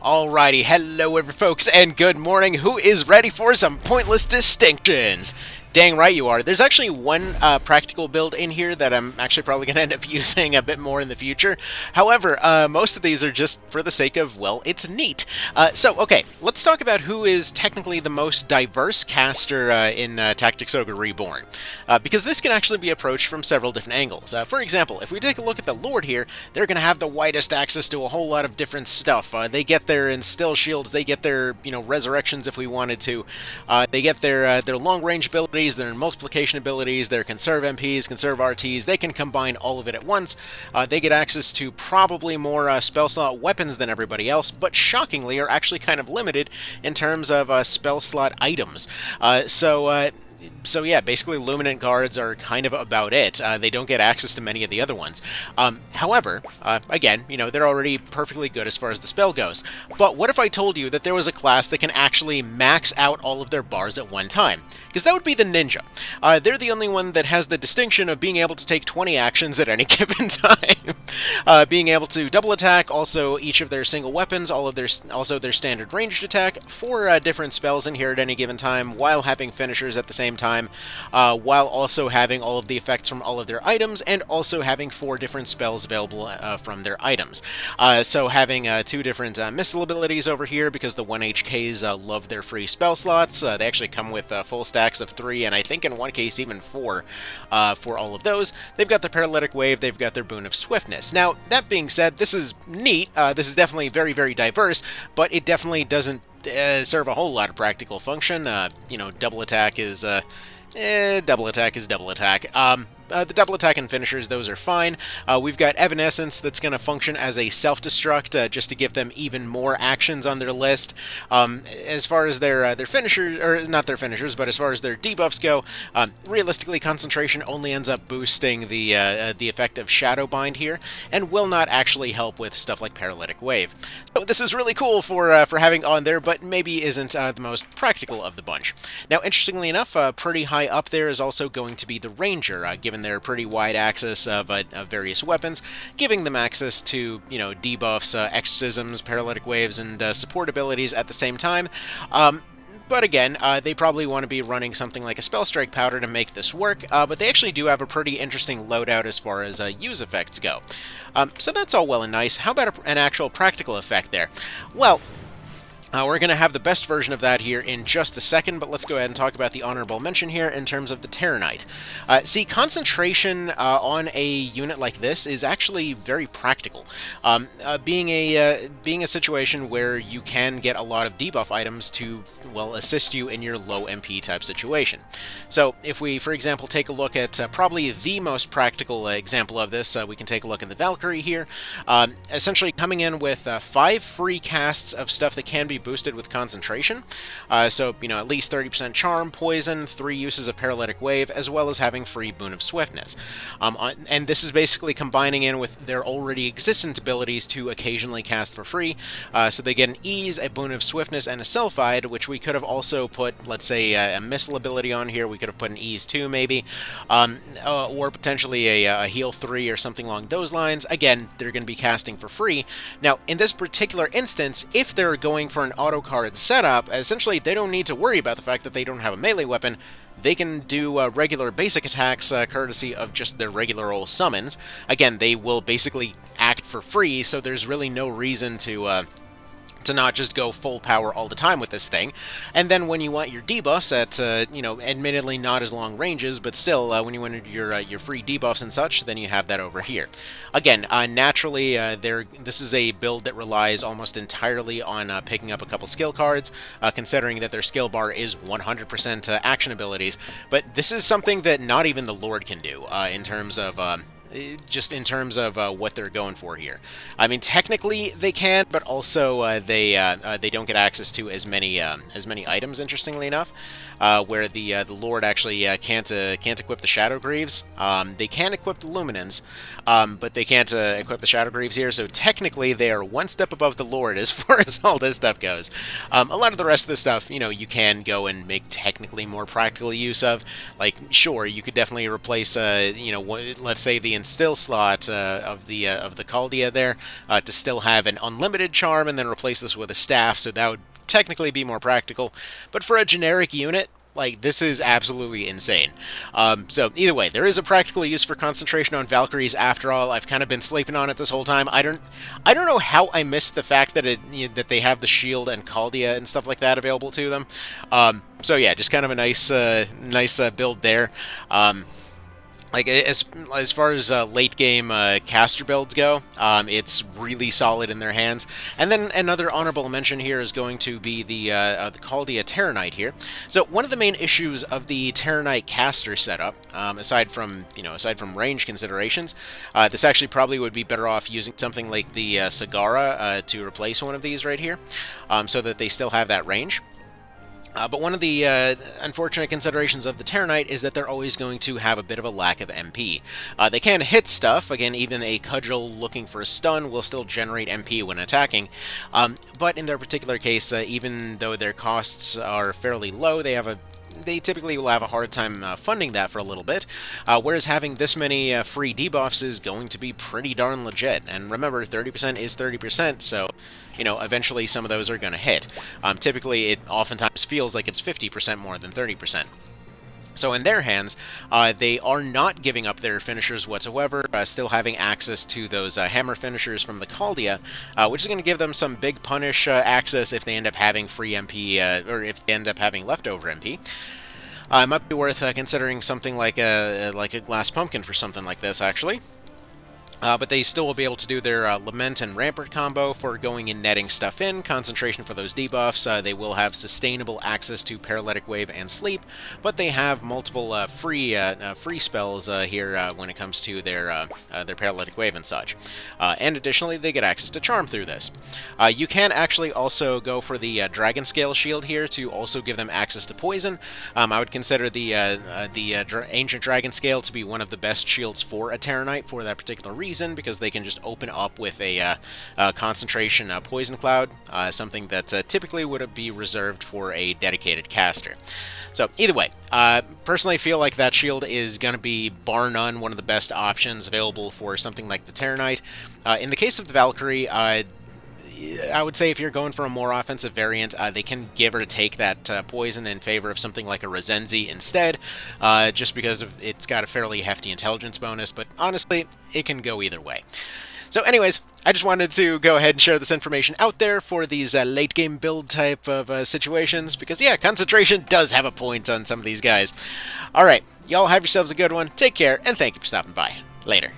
Alrighty, hello every folks, and good morning. Who is ready for some pointless distinctions? Dang right you are. There's actually one practical build in here that I'm actually probably going to end up using a bit more in the future. However, most of these are just for the sake of, well, it's neat. Okay, let's talk about who is technically the most diverse caster in Tactics Ogre Reborn. Because this can actually be approached from several different angles. For example, if we take a look at the Lord here, they're going to have the widest access to a whole lot of different stuff. They get their Instill Shields, they get their, Resurrections if we wanted to. They get their long-range abilities, their multiplication abilities, their conserve MPs, conserve RTs. They can combine all of it at once. They get access to probably more spell slot weapons than everybody else, but shockingly are actually kind of limited in terms of spell slot items. So yeah, basically Luminant guards are kind of about it. They don't get access to many of the other ones. However, again, they're already perfectly good as far as the spell goes. But what if I told you that there was a class that can actually max out all of their bars at one time? Because that would be the Ninja. They're the only one that has the distinction of being able to take 20 actions at any given time. Being able to double attack, also each of their single weapons, also their standard ranged attack, 4 different spells in here at any given time, while having finishers at the same time, while also having all of the effects from all of their items, and also having 4 different spells available from their items. So having 2 different missile abilities over here, because the 1HKs love their free spell slots. They actually come with full stacks of 3, and I think in one case even 4 for all of those. They've got the Paralytic Wave, they've got their Boon of Swiftness. Now, that being said, this is neat, this is definitely very, very diverse, but it definitely doesn't serve a whole lot of practical function. Double attack is double attack is double attack. The double attack and finishers, those are fine. We've got Evanescence that's going to function as a self-destruct just to give them even more actions on their list. As far as their finishers, or not their finishers, but as far as their debuffs go, realistically, Concentration only ends up boosting the effect of Shadowbind here, and will not actually help with stuff like Paralytic Wave. So this is really cool for having on there, but maybe isn't the most practical of the bunch. Now, interestingly enough, pretty high up there is also going to be the Ranger, given their pretty wide access of various weapons, giving them access to, debuffs, exorcisms, paralytic waves, and support abilities at the same time. But again, they probably want to be running something like a Spell Strike Powder to make this work, but they actually do have a pretty interesting loadout as far as use effects go. So that's all well and nice. How about an actual practical effect there? Well, we're going to have the best version of that here in just a second, but let's go ahead and talk about the honorable mention here in terms of the Terranite. See, concentration on a unit like this is actually very practical. Being a situation where you can get a lot of debuff items to, well, assist you in your low MP type situation. So if we, for example, take a look at probably the most practical example of this, we can take a look at the Valkyrie here. Essentially coming in with 5 free casts of stuff that can be boosted with concentration. So, at least 30% charm, poison, 3 uses of paralytic wave, as well as having free Boon of Swiftness. And this is basically combining in with their already existent abilities to occasionally cast for free. So they get an ease, a Boon of Swiftness, and a Selfide, which we could have also put, let's say, a missile ability on here. We could have put an ease 2 maybe, or potentially a heal 3 or something along those lines. Again, they're going to be casting for free. Now, in this particular instance, if they're going for an auto card setup, essentially they don't need to worry about the fact that they don't have a melee weapon. They can do regular basic attacks courtesy of just their regular old summons. Again, they will basically act for free, so there's really no reason to not just go full power all the time with this thing. And then when you want your debuffs at, admittedly not as long ranges, but still, when you want your free debuffs and such, then you have that over here. Again, naturally, this is a build that relies almost entirely on picking up a couple skill cards, considering that their skill bar is 100% action abilities. But this is something that not even the Lord can do, in terms of what they're going for here. I mean, technically they can, but also they don't get access to as many items. Interestingly enough, where the Lord actually can't equip the Shadow Greaves. They can equip the Luminans, but they can't equip the Shadow Greaves here. So technically, they are one step above the Lord as far as all this stuff goes. A lot of the rest of the stuff, you can go and make technically more practical use of. Like, sure, you could definitely replace, let's say the instill slot of the Caldia there to still have an unlimited charm, and then replace this with a staff. So that would technically be more practical. But for a generic unit, like, this is absolutely insane. So either way, there is a practical use for concentration on Valkyries. After all, I've kind of been sleeping on it this whole time. I don't know how I missed the fact that that they have the shield and Caldia and stuff like that available to them. So yeah, just kind of a nice build there. Like, as far as late game caster builds go, it's really solid in their hands. And then another honorable mention here is going to be the Caldia Terranite here. So one of the main issues of the Terranite caster setup, aside from range considerations, this actually probably would be better off using something like the Sagara to replace one of these right here, so that they still have that range. But one of the unfortunate considerations of the Terranite is that they're always going to have a bit of a lack of MP. They can hit stuff. Again, even a Cudgel looking for a stun will still generate MP when attacking. But in their particular case, even though their costs are fairly low, they typically will have a hard time funding that for a little bit, whereas having this many free debuffs is going to be pretty darn legit. And remember, 30% is 30%, so, eventually some of those are going to hit. Typically, it oftentimes feels like it's 50% more than 30%. So in their hands, they are not giving up their finishers whatsoever, still having access to those hammer finishers from the Caldia, which is going to give them some big punish access if they end up having free MP, or if they end up having leftover MP. It might be worth considering something like a glass pumpkin for something like this, actually. But they still will be able to do their Lament and Rampart combo for going and netting stuff in, concentration for those debuffs. They will have sustainable access to Paralytic Wave and Sleep, but they have multiple free spells here when it comes to their Paralytic Wave and such. And additionally, they get access to Charm through this. You can actually also go for the Dragon Scale Shield here to also give them access to Poison. I would consider the Ancient Dragon Scale to be one of the best shields for a Terranite for that particular reason, because they can just open up with a concentration Poison Cloud, something that typically would be reserved for a dedicated caster. So either way, personally feel like that shield is going to be, bar none, one of the best options available for something like the Terranite. In the case of the Valkyrie, I would say if you're going for a more offensive variant, they can give or take that poison in favor of something like a Rezenzi instead, just because it's got a fairly hefty intelligence bonus, but honestly, it can go either way. So anyways, I just wanted to go ahead and share this information out there for these late-game build type of situations, because yeah, concentration does have a point on some of these guys. Alright, y'all have yourselves a good one, take care, and thank you for stopping by. Later.